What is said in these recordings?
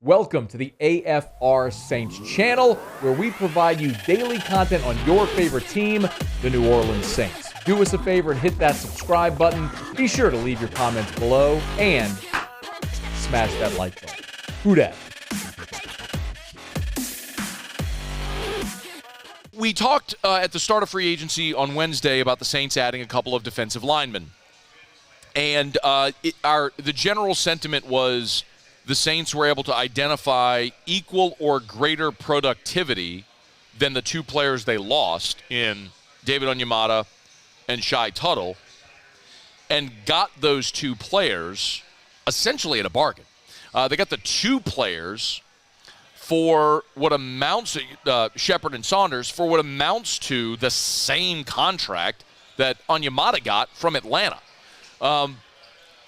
Welcome to the AFR Saints channel, where we provide you daily content on your favorite team, the New Orleans Saints. Do us a favor and hit that subscribe button. Be sure to leave your comments below and smash that like button. Who dat? We talked at the start of free agency on Wednesday about the Saints adding a couple of defensive linemen. And the general sentiment was the Saints were able to identify equal or greater productivity than the two players they lost in David Onyemata and Shai Tuttle, and got those two players essentially at a bargain. They got the two players for what amounts to Shepard and Saunders for what amounts to the same contract that Onyemata got from Atlanta.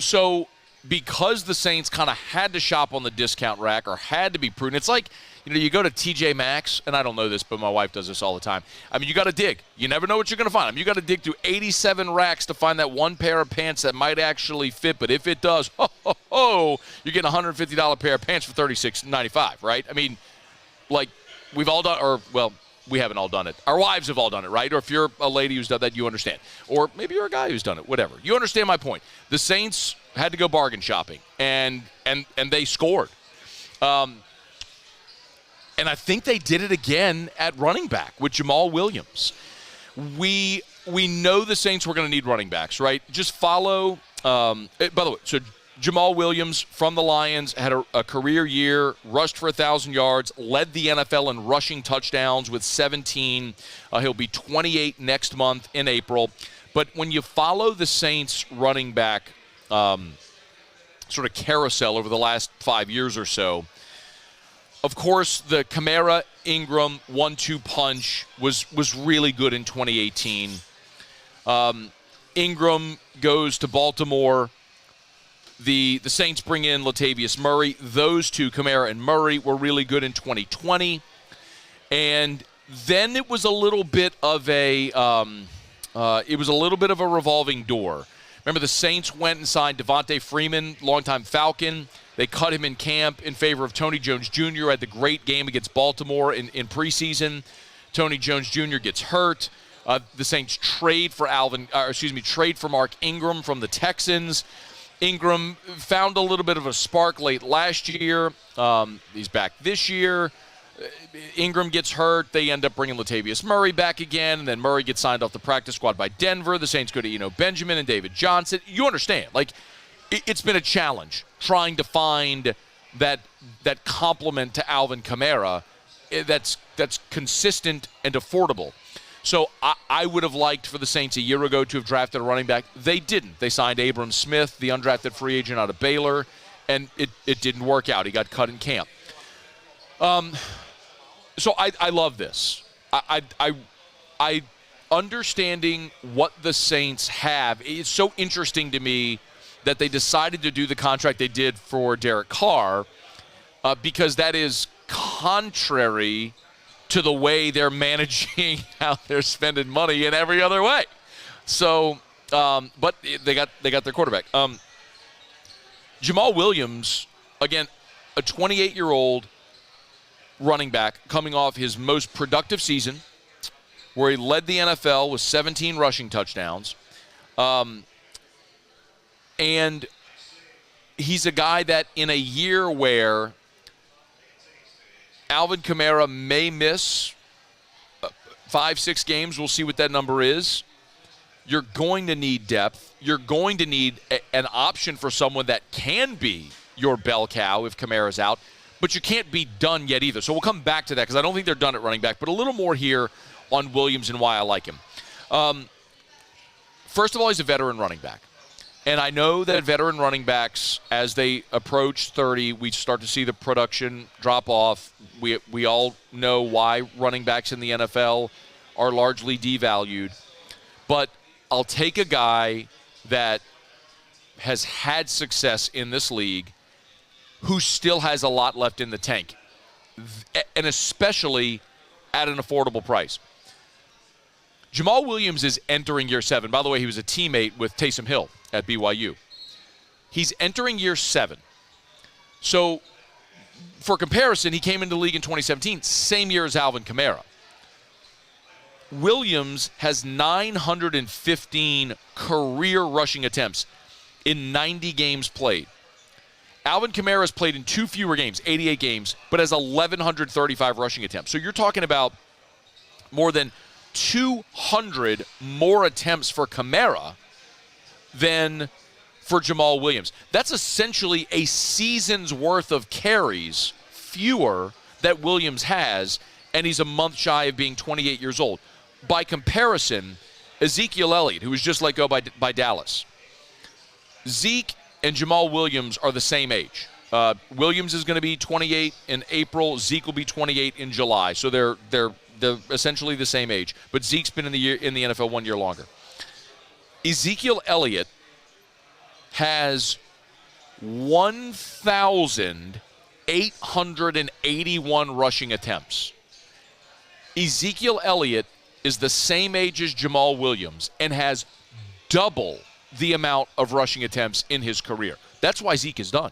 So because the Saints kind of had to shop on the discount rack or had to be prudent, it's like, you go to TJ Maxx, and I don't know this, but my wife does this all the time. I mean, you got to dig. You never know what you're going to find. I mean, you got to dig through 87 racks to find that one pair of pants that might actually fit. But if it does, you're getting a $150 pair of pants for $36.95, right? I mean, like, we've all done, or, well, we haven't all done it. Our wives have all done it, right? Or if you're a lady who's done that, you understand. Or maybe you're a guy who's done it, whatever. You understand my point. The Saints had to go bargain shopping, and they scored. And I think they did it again at running back with Jamaal Williams. We know the Saints were going to need running backs, right? Just follow. By the way, so Jamaal Williams from the Lions had a career year, rushed for 1,000 yards, led the NFL in rushing touchdowns with 17. He'll be 28 next month in April. But when you follow the Saints running back sort of carousel over the last 5 years or so, of course, the Kamara-Ingram 1-2 punch was really good in 2018. Ingram goes to Baltimore. The Saints bring in Latavius Murray. Those two, Kamara and Murray, were really good in 2020. And then it was a little bit of a revolving door. Remember, the Saints went and signed Devontae Freeman, longtime Falcon. They cut him in camp in favor of Tony Jones Jr., who had the great game against Baltimore in preseason. Tony Jones Jr. gets hurt. The Saints trade for Mark Ingram from the Texans. Ingram found a little bit of a spark late last year. He's back this year. Ingram gets hurt. They end up bringing Latavius Murray back again, and then Murray gets signed off the practice squad by Denver. The Saints go to Benjamin and David Johnson. You understand. Like, it's been a challenge trying to find that complement to Alvin Kamara that's consistent and affordable. So I would have liked for the Saints a year ago to have drafted a running back. They didn't. They signed Abram Smith, the undrafted free agent out of Baylor, and it didn't work out. He got cut in camp. So I love this. I understanding what the Saints have. It's so interesting to me that they decided to do the contract they did for Derek Carr because that is contrary to the way they're managing how they're spending money in every other way. So, but they got their quarterback. Jamaal Williams, again, a 28-year-old running back coming off his most productive season, where he led the NFL with 17 rushing touchdowns. And he's a guy that in a year where Alvin Kamara may miss 5-6 games, we'll see what that number is, you're going to need depth. You're going to need an option for someone that can be your bell cow if Kamara's out, but you can't be done yet either. So we'll come back to that because I don't think they're done at running back, but a little more here on Williams and why I like him. First of all, he's a veteran running back. And I know that veteran running backs, as they approach 30, we start to see the production drop off. We all know why running backs in the NFL are largely devalued. But I'll take a guy that has had success in this league who still has a lot left in the tank, and especially at an affordable price. Jamaal Williams is entering year 7. By the way, he was a teammate with Taysom Hill at BYU. He's entering year 7. So for comparison, he came into the league in 2017, same year as Alvin Kamara. Williams has 915 career rushing attempts in 90 games played. Alvin Kamara has played in 2 fewer games, 88 games, but has 1,135 rushing attempts. So you're talking about more than 200 more attempts for Kamara than for Jamaal Williams. That's essentially a season's worth of carries fewer that Williams has, and he's a month shy of being 28 years old. By comparison, Ezekiel Elliott, who was just let go by Dallas, Zeke and Jamaal Williams are the same age. Williams is going to be 28 in April. Zeke will be 28 in July. So they're essentially the same age. But Zeke's been in the NFL 1 year longer. Ezekiel Elliott has 1,881 rushing attempts. Ezekiel Elliott is the same age as Jamaal Williams and has double the amount of rushing attempts in his career. That's why Zeke is done.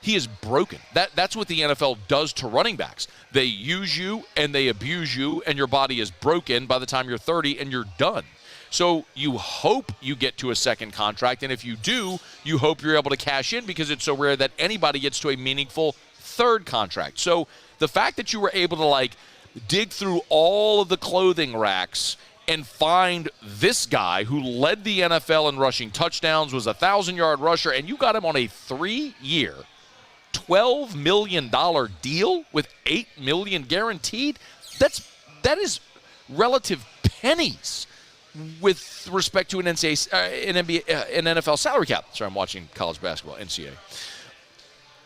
He is broken. That's what the NFL does to running backs. They use you and they abuse you, and your body is broken by the time you're 30 and you're done. So you hope you get to a second contract, and if you do, you hope you're able to cash in because it's so rare that anybody gets to a meaningful third contract. So the fact that you were able to dig through all of the clothing racks and find this guy who led the NFL in rushing touchdowns, was a 1,000-yard rusher, and you got him on a 3-year, $12 million deal with $8 million guaranteed, that is relative pennies with respect to an NFL salary cap. Sorry, I'm watching college basketball, NCAA.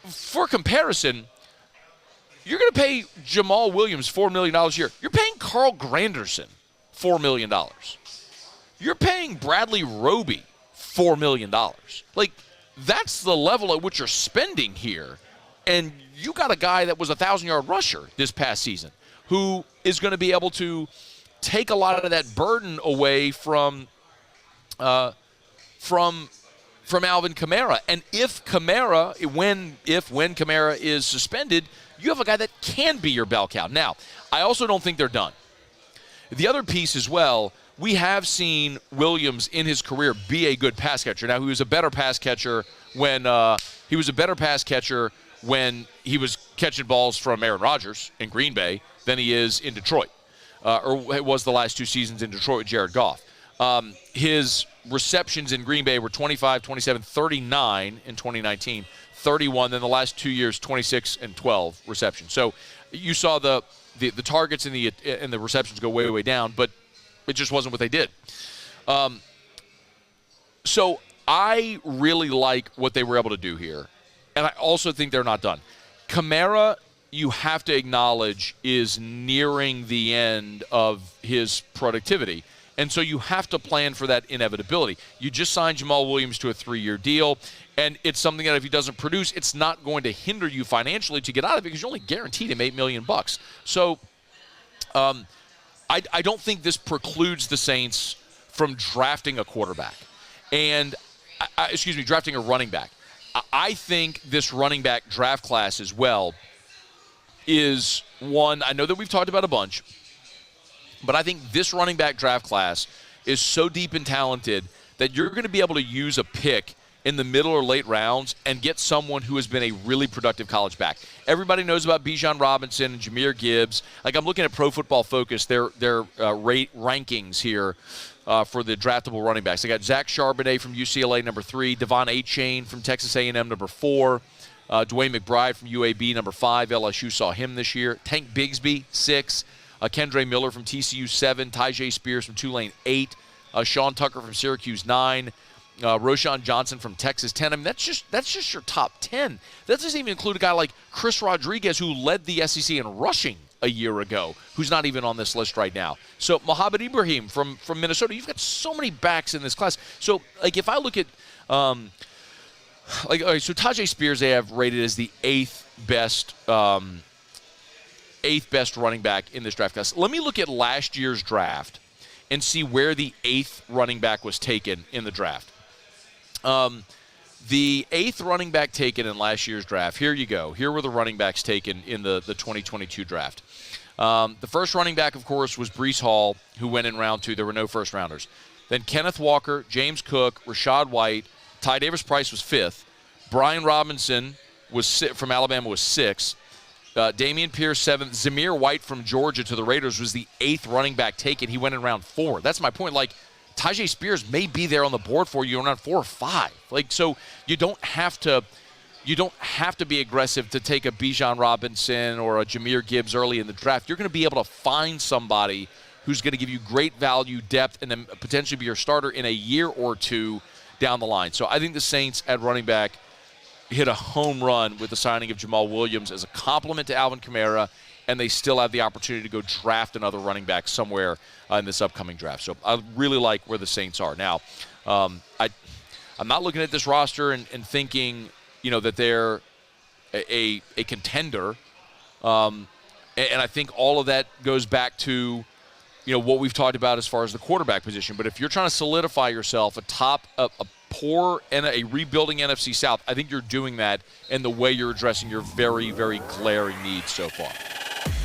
For comparison, you're going to pay Jamaal Williams $4 million a year. You're paying Carl Granderson $4 million. You're paying Bradley Roby $4 million. That's the level at which you're spending here. And you got a guy that was a 1,000-yard rusher this past season who is going to be able to take a lot of that burden away from Alvin Kamara. And when Kamara is suspended, you have a guy that can be your bell cow. Now, I also don't think they're done. The other piece as well, we have seen Williams in his career be a good pass catcher. Now, he was a better pass catcher when he was catching balls from Aaron Rodgers in Green Bay than he is in Detroit, or it was the last 2 seasons in Detroit with Jared Goff. His receptions in Green Bay were 25, 27, 39 in 2019, 31. Then the last 2 years, 26 and 12 receptions. So you saw the targets and the receptions go way, way down, but it just wasn't what they did. So I really like what they were able to do here, and I also think they're not done. Kamara, you have to acknowledge, is nearing the end of his productivity, and so you have to plan for that inevitability. You just signed Jamaal Williams to a 3-year deal, and it's something that if he doesn't produce, it's not going to hinder you financially to get out of it because you're only guaranteed him $8 million. So I don't think this precludes the Saints from drafting a quarterback and drafting a running back. I think this running back draft class as well is one I know that we've talked about a bunch, but I think this running back draft class is so deep and talented that you're going to be able to use a pick in the middle or late rounds and get someone who has been a really productive college back. Everybody knows about Bijan Robinson and Jahmyr Gibbs. I'm looking at Pro Football Focus, their rankings here for the draftable running backs. They got Zach Charbonnet from UCLA, number 3. Devon Achane from Texas A&M, number 4. Dwayne McBride from UAB, number 5. LSU saw him this year. Tank Bigsby, 6. Kendre Miller from TCU, 7. Tyjae Spears from Tulane, 8. Sean Tucker from Syracuse, 9. Roshan Johnson from Texas, 10. I mean, that's just your top 10. That doesn't even include a guy like Chris Rodriguez, who led the SEC in rushing a year ago, who's not even on this list right now. So Mohamed Ibrahim from Minnesota. You've got so many backs in this class. So if I look at so Tyjae Spears they have rated as the eighth best running back in this draft class. Let me look at last year's draft and see where the 8th running back was taken in the draft. The 8th running back taken in last year's draft. Here you go. Here were the running backs taken in the 2022 draft. The first running back, of course, was Breece Hall, who went in round 2. There were no first-rounders. Then Kenneth Walker, James Cook, Rashad White, Ty Davis-Price was 5th. Brian Robinson from Alabama was 6th. Dameon Pierce, 7th. Zamir White from Georgia to the Raiders was the 8th running back taken. He went in round 4. That's my point. Like, Tyjae Spears may be there on the board for you in round 4 or 5. Like, so you don't have to be aggressive to take a Bijan Robinson or a Jahmyr Gibbs early in the draft. You're going to be able to find somebody who's going to give you great value, depth, and then potentially be your starter in a year or 2 down the line. So I think the Saints at running back hit a home run with the signing of Jamaal Williams as a compliment to Alvin Kamara, and they still have the opportunity to go draft another running back somewhere in this upcoming draft. So I really like where the Saints are. Now, I'm not looking at this roster and thinking, that they're a contender. And I think all of that goes back to, what we've talked about as far as the quarterback position. But if you're trying to solidify yourself atop a poor and a rebuilding NFC South, I think you're doing that in the way you're addressing your very, very glaring needs so far.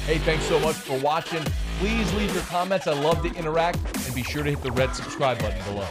Hey, thanks so much for watching. Please leave your comments. I love to interact. And be sure to hit the red subscribe button below.